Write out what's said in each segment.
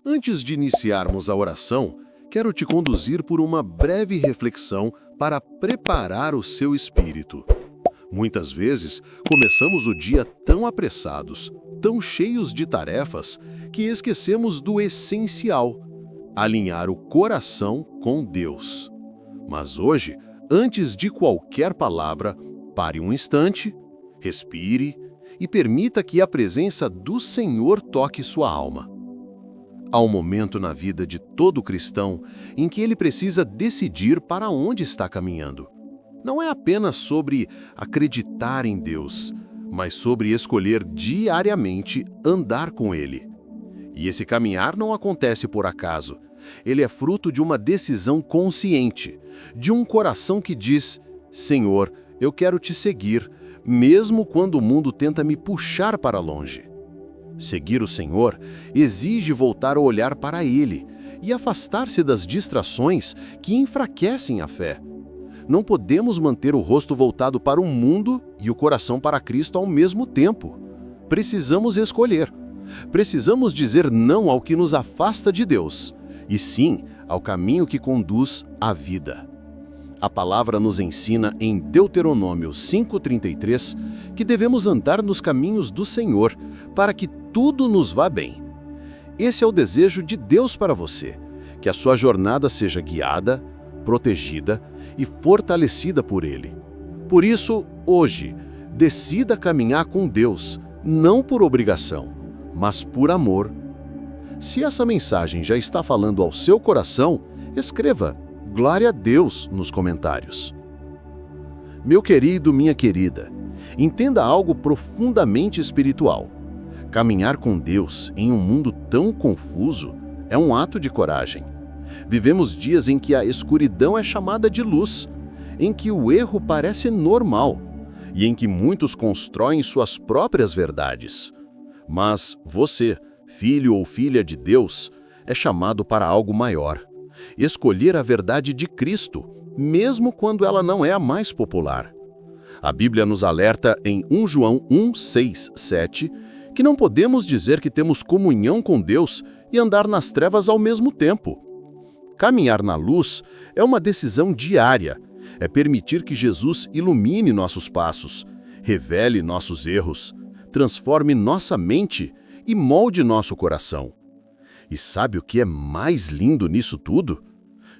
Antes de iniciarmos a oração, quero te conduzir por uma breve reflexão para preparar o seu espírito. Muitas vezes, começamos o dia tão apressados, tão cheios de tarefas, que esquecemos do essencial: alinhar o coração com Deus. Mas hoje, antes de qualquer palavra, pare um instante, respire e permita que a presença do Senhor toque sua alma. Há um momento na vida de todo cristão em que ele precisa decidir para onde está caminhando. Não é apenas sobre acreditar em Deus, mas sobre escolher diariamente andar com Ele. E esse caminhar não acontece por acaso. Ele é fruto de uma decisão consciente, de um coração que diz: Senhor, eu quero te seguir, mesmo quando o mundo tenta me puxar para longe. Seguir o Senhor exige voltar o olhar para Ele e afastar-se das distrações que enfraquecem a fé. Não podemos manter o rosto voltado para o mundo e o coração para Cristo ao mesmo tempo. Precisamos escolher. Precisamos dizer não ao que nos afasta de Deus, e sim ao caminho que conduz à vida. A palavra nos ensina em Deuteronômio 5:33 que devemos andar nos caminhos do Senhor para que tudo nos vá bem. Esse é o desejo de Deus para você, que a sua jornada seja guiada, protegida e fortalecida por Ele. Por isso, hoje, decida caminhar com Deus, não por obrigação, mas por amor. Se essa mensagem já está falando ao seu coração, escreva "Glória a Deus" nos comentários. Meu querido, minha querida, entenda algo profundamente espiritual. Caminhar com Deus em um mundo tão confuso é um ato de coragem. Vivemos dias em que a escuridão é chamada de luz, em que o erro parece normal e em que muitos constroem suas próprias verdades. Mas você, filho ou filha de Deus, é chamado para algo maior: escolher a verdade de Cristo, mesmo quando ela não é a mais popular. A Bíblia nos alerta em 1 João 1:6-7 que não podemos dizer que temos comunhão com Deus e andar nas trevas ao mesmo tempo. Caminhar na luz é uma decisão diária, é permitir que Jesus ilumine nossos passos, revele nossos erros, transforme nossa mente e molde nosso coração. E sabe o que é mais lindo nisso tudo?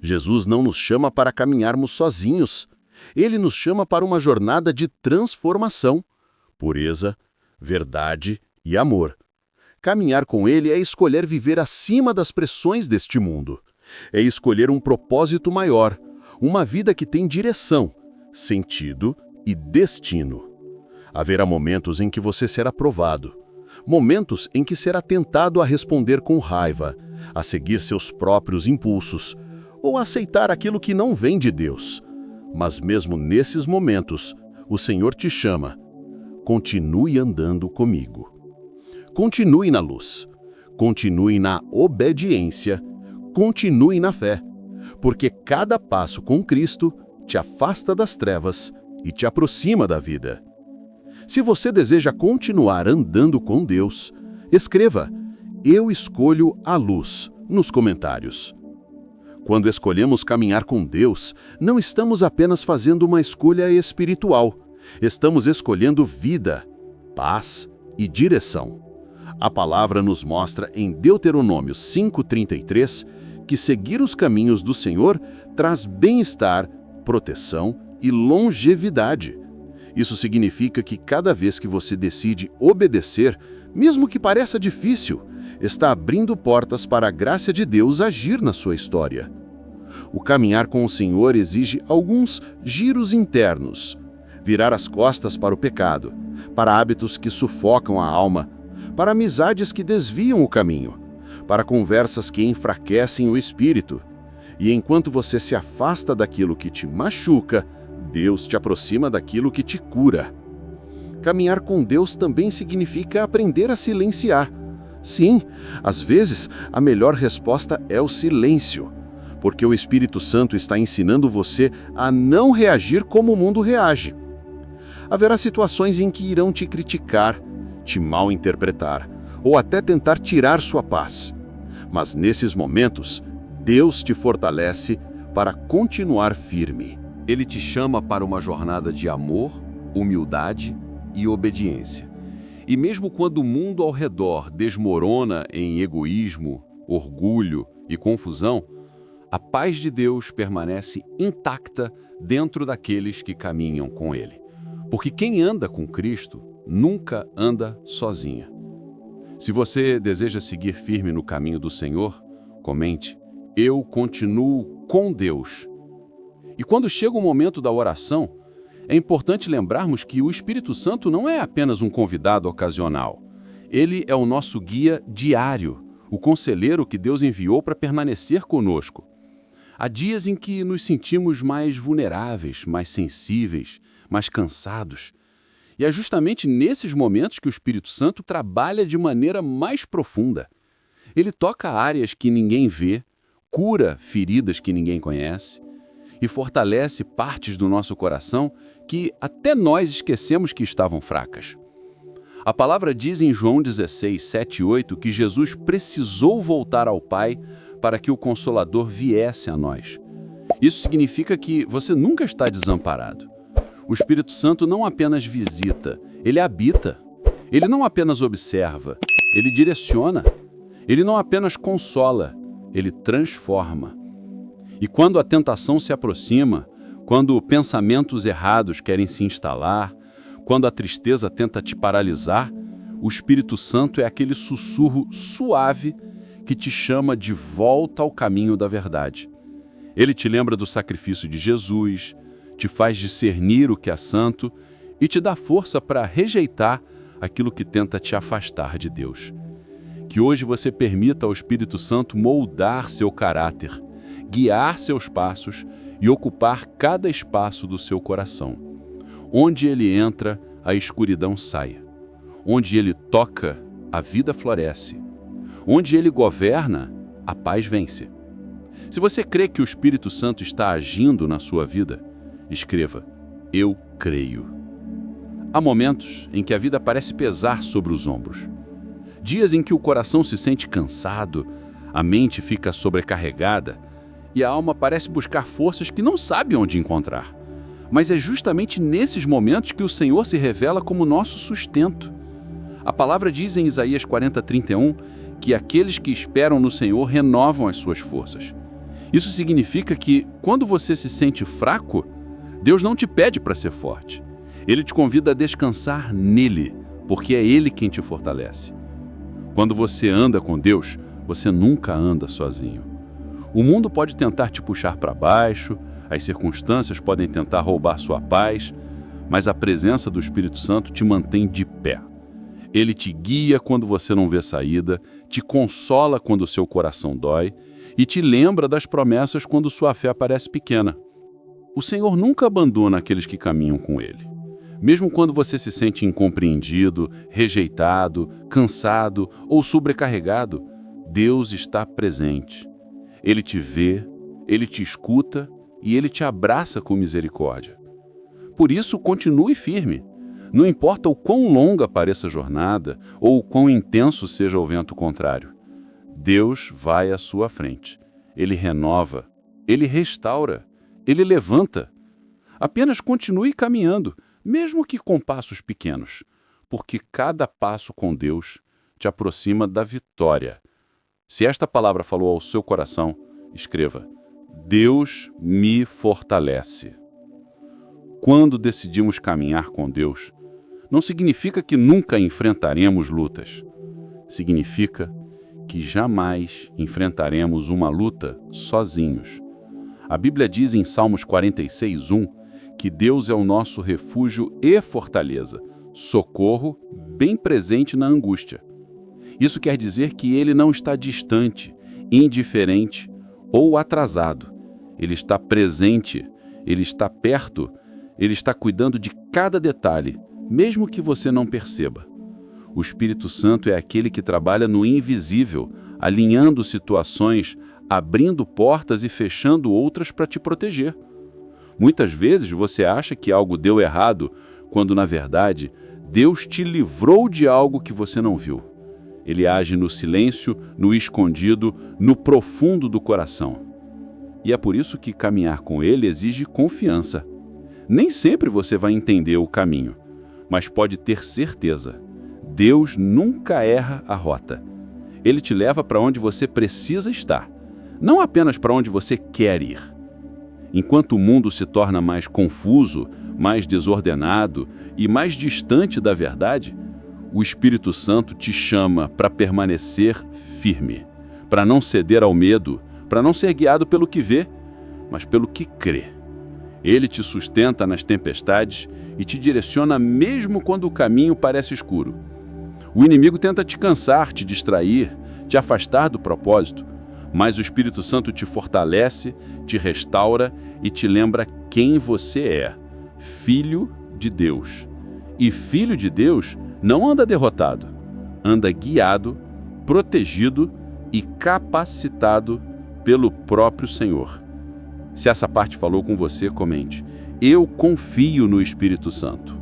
Jesus não nos chama para caminharmos sozinhos. Ele nos chama para uma jornada de transformação, pureza, verdade e amor. Caminhar com Ele é escolher viver acima das pressões deste mundo. É escolher um propósito maior, uma vida que tem direção, sentido e destino. Haverá momentos em que você será provado, momentos em que será tentado a responder com raiva, a seguir seus próprios impulsos, ou a aceitar aquilo que não vem de Deus. Mas mesmo nesses momentos, o Senhor te chama: continue andando comigo. Continue na luz, continue na obediência, continue na fé, porque cada passo com Cristo te afasta das trevas e te aproxima da vida. Se você deseja continuar andando com Deus, escreva "Eu escolho a luz" nos comentários. Quando escolhemos caminhar com Deus, não estamos apenas fazendo uma escolha espiritual, estamos escolhendo vida, paz e direção. A palavra nos mostra em Deuteronômio 5:33 que seguir os caminhos do Senhor traz bem-estar, proteção e longevidade. Isso significa que cada vez que você decide obedecer, mesmo que pareça difícil, está abrindo portas para a graça de Deus agir na sua história. O caminhar com o Senhor exige alguns giros internos. Virar as costas para o pecado, para hábitos que sufocam a alma, para amizades que desviam o caminho, para conversas que enfraquecem o espírito. E enquanto você se afasta daquilo que te machuca, Deus te aproxima daquilo que te cura. Caminhar com Deus também significa aprender a silenciar. Sim, às vezes a melhor resposta é o silêncio, porque o Espírito Santo está ensinando você a não reagir como o mundo reage. Haverá situações em que irão te criticar, te mal interpretar, ou até tentar tirar sua paz. Mas nesses momentos, Deus te fortalece para continuar firme. Ele te chama para uma jornada de amor, humildade e obediência. E mesmo quando o mundo ao redor desmorona em egoísmo, orgulho e confusão, a paz de Deus permanece intacta dentro daqueles que caminham com Ele. Porque quem anda com Cristo nunca anda sozinha. Se você deseja seguir firme no caminho do Senhor, comente: eu continuo com Deus. E quando chega o momento da oração, é importante lembrarmos que o Espírito Santo não é apenas um convidado ocasional. Ele é o nosso guia diário, o conselheiro que Deus enviou para permanecer conosco. Há dias em que nos sentimos mais vulneráveis, mais sensíveis, mais cansados. E é justamente nesses momentos que o Espírito Santo trabalha de maneira mais profunda. Ele toca áreas que ninguém vê, cura feridas que ninguém conhece e fortalece partes do nosso coração que até nós esquecemos que estavam fracas. A palavra diz em João 16, 7 e 8 que Jesus precisou voltar ao Pai para que o Consolador viesse a nós. Isso significa que você nunca está desamparado. O Espírito Santo não apenas visita, ele habita. Ele não apenas observa, ele direciona. Ele não apenas consola, ele transforma. E quando a tentação se aproxima, quando pensamentos errados querem se instalar, quando a tristeza tenta te paralisar, o Espírito Santo é aquele sussurro suave que te chama de volta ao caminho da verdade. Ele te lembra do sacrifício de Jesus, te faz discernir o que é santo e te dá força para rejeitar aquilo que tenta te afastar de Deus. Que hoje você permita ao Espírito Santo moldar seu caráter, guiar seus passos e ocupar cada espaço do seu coração. Onde ele entra, a escuridão sai. Onde ele toca, a vida floresce. Onde ele governa, a paz vence. Se você crê que o Espírito Santo está agindo na sua vida, escreva: eu creio. Há momentos em que a vida parece pesar sobre os ombros. Dias em que o coração se sente cansado, a mente fica sobrecarregada e a alma parece buscar forças que não sabe onde encontrar. Mas é justamente nesses momentos que o Senhor se revela como nosso sustento. A palavra diz em Isaías 40:31 que aqueles que esperam no Senhor renovam as suas forças. Isso significa que, quando você se sente fraco, Deus não te pede para ser forte. Ele te convida a descansar nele, porque é Ele quem te fortalece. Quando você anda com Deus, você nunca anda sozinho. O mundo pode tentar te puxar para baixo, as circunstâncias podem tentar roubar sua paz, mas a presença do Espírito Santo te mantém de pé. Ele te guia quando você não vê saída, te consola quando o seu coração dói e te lembra das promessas quando sua fé parece pequena. O Senhor nunca abandona aqueles que caminham com Ele. Mesmo quando você se sente incompreendido, rejeitado, cansado ou sobrecarregado, Deus está presente. Ele te vê, Ele te escuta e Ele te abraça com misericórdia. Por isso, continue firme. Não importa o quão longa pareça a jornada ou o quão intenso seja o vento contrário. Deus vai à sua frente. Ele renova, Ele restaura, Ele levanta. Apenas continue caminhando, mesmo que com passos pequenos, porque cada passo com Deus te aproxima da vitória. Se esta palavra falou ao seu coração, escreva: Deus me fortalece. Quando decidimos caminhar com Deus, não significa que nunca enfrentaremos lutas. Significa que jamais enfrentaremos uma luta sozinhos. A Bíblia diz em Salmos 46:1 que Deus é o nosso refúgio e fortaleza, socorro bem presente na angústia. Isso quer dizer que Ele não está distante, indiferente ou atrasado. Ele está presente, Ele está perto, Ele está cuidando de cada detalhe, mesmo que você não perceba. O Espírito Santo é aquele que trabalha no invisível, alinhando situações, abrindo portas e fechando outras para te proteger. Muitas vezes você acha que algo deu errado, quando, na verdade, Deus te livrou de algo que você não viu. Ele age no silêncio, no escondido, no profundo do coração. E é por isso que caminhar com Ele exige confiança. Nem sempre você vai entender o caminho, mas pode ter certeza. Deus nunca erra a rota. Ele te leva para onde você precisa estar, não apenas para onde você quer ir. Enquanto o mundo se torna mais confuso, mais desordenado e mais distante da verdade, o Espírito Santo te chama para permanecer firme, para não ceder ao medo, para não ser guiado pelo que vê, mas pelo que crê. Ele te sustenta nas tempestades e te direciona mesmo quando o caminho parece escuro. O inimigo tenta te cansar, te distrair, te afastar do propósito, mas o Espírito Santo te fortalece, te restaura e te lembra quem você é, filho de Deus. E filho de Deus não anda derrotado, anda guiado, protegido e capacitado pelo próprio Senhor. Se essa parte falou com você, comente: eu confio no Espírito Santo.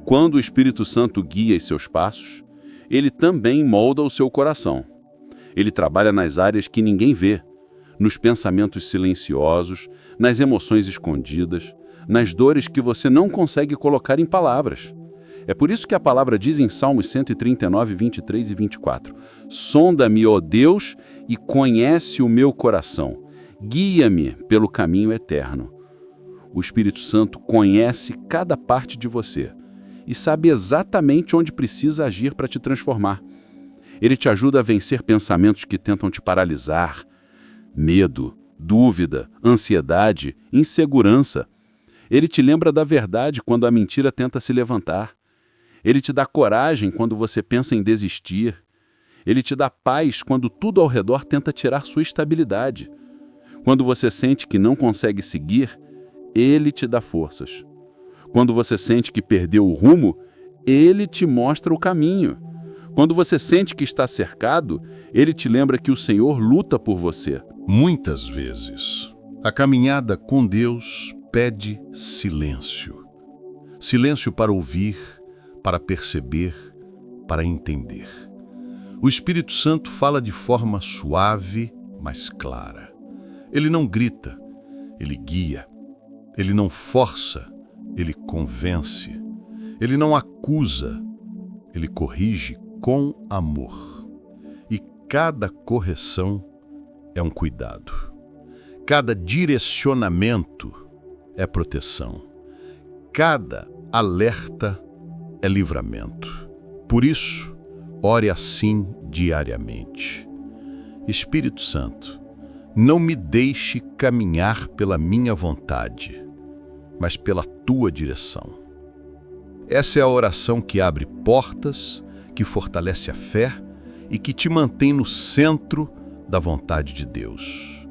Quando o Espírito Santo guia seus passos, ele também molda o seu coração. Ele trabalha nas áreas que ninguém vê, nos pensamentos silenciosos, nas emoções escondidas, nas dores que você não consegue colocar em palavras. É por isso que a palavra diz em Salmos 139, 23 e 24: sonda-me, ó Deus, e conhece o meu coração. Guia-me pelo caminho eterno. O Espírito Santo conhece cada parte de você e sabe exatamente onde precisa agir para te transformar. Ele te ajuda a vencer pensamentos que tentam te paralisar, medo, dúvida, ansiedade, insegurança. Ele te lembra da verdade quando a mentira tenta se levantar. Ele te dá coragem quando você pensa em desistir. Ele te dá paz quando tudo ao redor tenta tirar sua estabilidade. Quando você sente que não consegue seguir, ele te dá forças. Quando você sente que perdeu o rumo, ele te mostra o caminho. Quando você sente que está cercado, ele te lembra que o Senhor luta por você. Muitas vezes, a caminhada com Deus pede silêncio. Silêncio para ouvir, para perceber, para entender. O Espírito Santo fala de forma suave, mas clara. Ele não grita, ele guia. Ele não força, ele convence. Ele não acusa, ele corrige com amor. E cada correção é um cuidado. Cada direcionamento é proteção. Cada alerta é livramento. Por isso, ore assim diariamente. Espírito Santo, não me deixe caminhar pela minha vontade, mas pela tua direção. Essa é a oração que abre portas, que fortalece a fé e que te mantém no centro da vontade de Deus.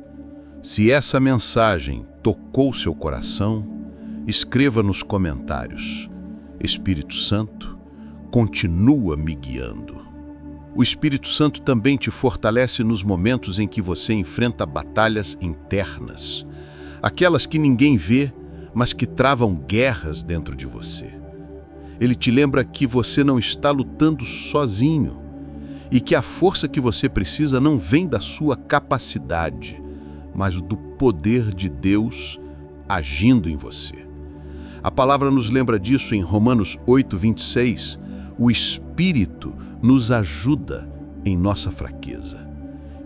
Se essa mensagem tocou seu coração, escreva nos comentários: Espírito Santo, continua me guiando. O Espírito Santo também te fortalece nos momentos em que você enfrenta batalhas internas, aquelas que ninguém vê, mas que travam guerras dentro de você. Ele te lembra que você não está lutando sozinho e que a força que você precisa não vem da sua capacidade, mas do poder de Deus agindo em você. A palavra nos lembra disso em Romanos 8, 26. O Espírito nos ajuda em nossa fraqueza.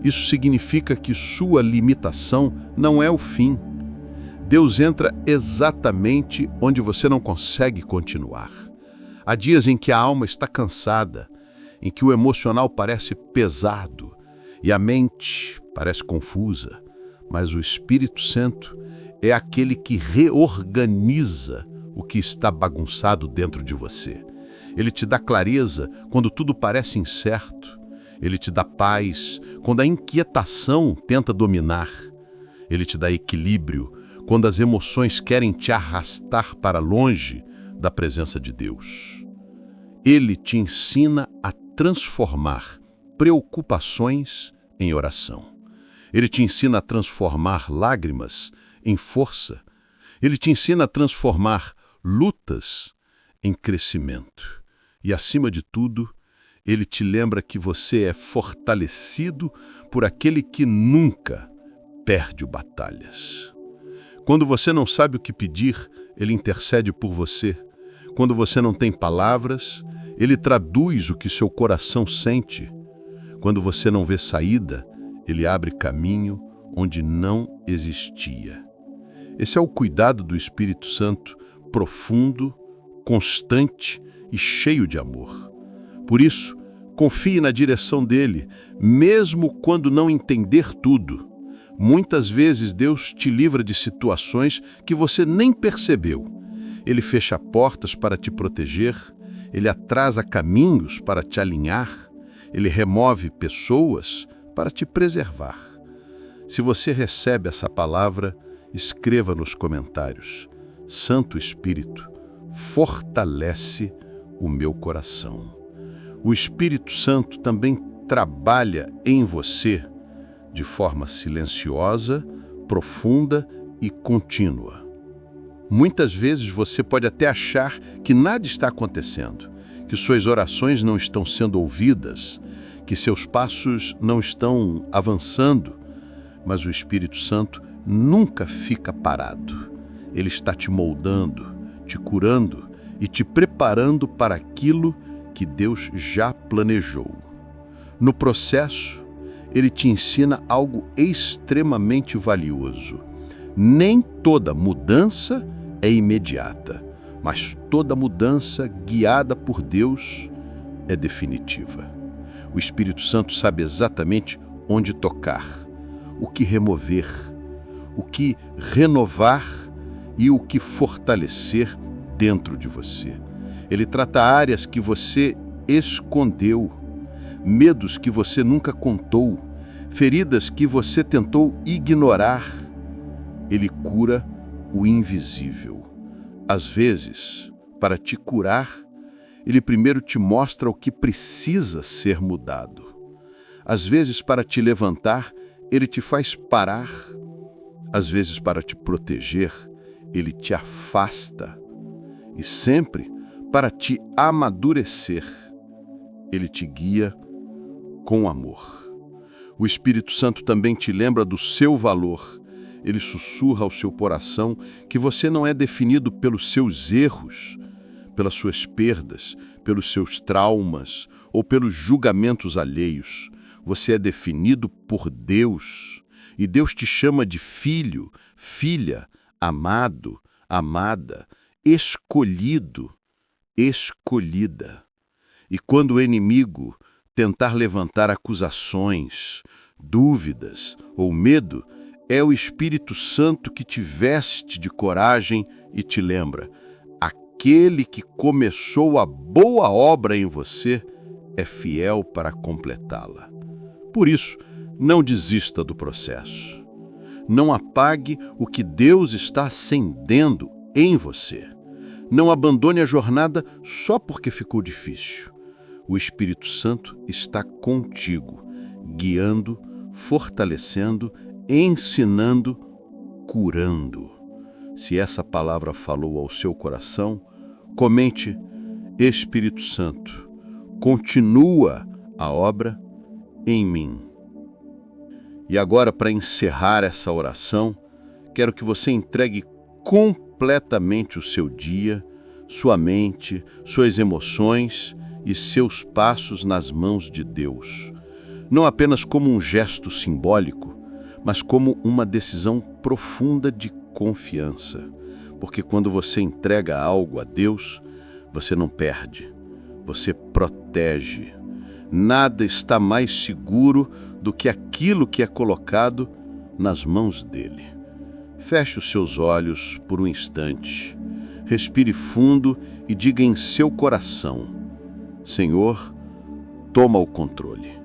Isso significa que sua limitação não é o fim. Deus entra exatamente onde você não consegue continuar. Há dias em que a alma está cansada, em que o emocional parece pesado e a mente parece confusa, mas o Espírito Santo é aquele que reorganiza o que está bagunçado dentro de você. Ele te dá clareza quando tudo parece incerto. Ele te dá paz quando a inquietação tenta dominar. Ele te dá equilíbrio quando as emoções querem te arrastar para longe da presença de Deus. Ele te ensina a transformar preocupações em oração. Ele te ensina a transformar lágrimas em força. Ele te ensina a transformar lutas em crescimento. E, acima de tudo, Ele te lembra que você é fortalecido por aquele que nunca perde batalhas. Quando você não sabe o que pedir, ele intercede por você. Quando você não tem palavras, ele traduz o que seu coração sente. Quando você não vê saída, ele abre caminho onde não existia. Esse é o cuidado do Espírito Santo, profundo, constante e cheio de amor. Por isso, confie na direção dele, mesmo quando não entender tudo. Muitas vezes Deus te livra de situações que você nem percebeu. Ele fecha portas para te proteger, ele atrasa caminhos para te alinhar, ele remove pessoas para te preservar. Se você recebe essa palavra, escreva nos comentários: Santo Espírito, fortalece o meu coração. O Espírito Santo também trabalha em você de forma silenciosa, profunda e contínua. Muitas vezes você pode até achar que nada está acontecendo, que suas orações não estão sendo ouvidas, que seus passos não estão avançando, mas o Espírito Santo nunca fica parado. Ele está te moldando, te curando e te preparando para aquilo que Deus já planejou. No processo, ele te ensina algo extremamente valioso. Nem toda mudança é imediata, mas toda mudança guiada por Deus é definitiva. O Espírito Santo sabe exatamente onde tocar, o que remover, o que renovar e o que fortalecer dentro de você. Ele trata áreas que você escondeu, medos que você nunca contou, feridas que você tentou ignorar. Ele cura o invisível. Às vezes, para te curar, ele primeiro te mostra o que precisa ser mudado. Às vezes, para te levantar, ele te faz parar. Às vezes, para te proteger, ele te afasta. E sempre, para te amadurecer, ele te guia com amor. O Espírito Santo também te lembra do seu valor. Ele sussurra ao seu coração que você não é definido pelos seus erros, pelas suas perdas, pelos seus traumas ou pelos julgamentos alheios. Você é definido por Deus. E Deus te chama de filho, filha, amado, amada, escolhido, escolhida. E quando o inimigo tentar levantar acusações, dúvidas ou medo, é o Espírito Santo que te veste de coragem e te lembra: aquele que começou a boa obra em você é fiel para completá-la. Por isso, não desista do processo. Não apague o que Deus está acendendo em você. Não abandone a jornada só porque ficou difícil. O Espírito Santo está contigo, guiando, fortalecendo, ensinando, curando. Se essa palavra falou ao seu coração, comente: Espírito Santo, continua a obra em mim. E agora, para encerrar essa oração, quero que você entregue completamente o seu dia, sua mente, suas emoções e seus passos nas mãos de Deus. Não apenas como um gesto simbólico, mas como uma decisão profunda de confiança. Porque quando você entrega algo a Deus, você não perde, você protege. Nada está mais seguro do que aquilo que é colocado nas mãos dele. Feche os seus olhos por um instante, respire fundo e diga em seu coração: Senhor, toma o controle.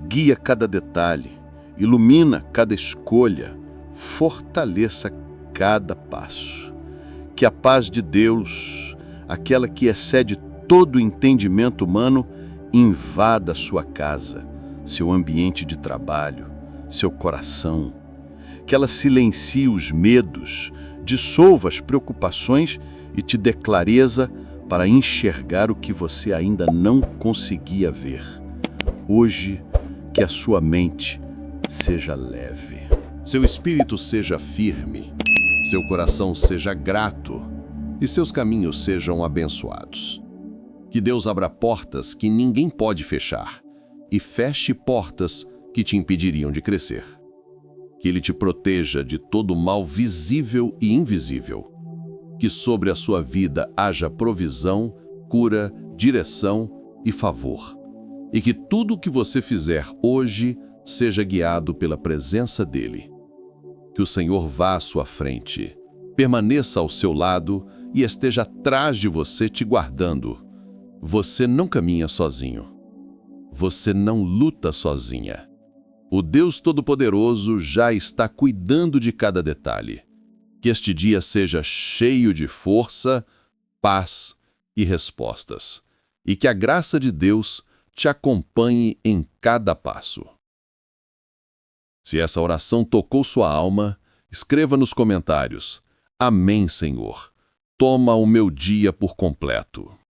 Guia cada detalhe, ilumina cada escolha, fortaleça cada passo. Que a paz de Deus, aquela que excede todo o entendimento humano, invada sua casa, seu ambiente de trabalho, seu coração. Que ela silencie os medos, dissolva as preocupações e te dê clareza para enxergar o que você ainda não conseguia ver. Hoje, que a sua mente seja leve. Seu espírito seja firme, seu coração seja grato e seus caminhos sejam abençoados. Que Deus abra portas que ninguém pode fechar e feche portas que te impediriam de crescer. Que Ele te proteja de todo mal visível e invisível. Que sobre a sua vida haja provisão, cura, direção e favor. E que tudo o que você fizer hoje seja guiado pela presença dEle. Que o Senhor vá à sua frente, permaneça ao seu lado e esteja atrás de você te guardando. Você não caminha sozinho. Você não luta sozinha. O Deus Todo-Poderoso já está cuidando de cada detalhe. Que este dia seja cheio de força, paz e respostas. E que a graça de Deus te acompanhe em cada passo. Se essa oração tocou sua alma, escreva nos comentários: Amém, Senhor. Toma o meu dia por completo.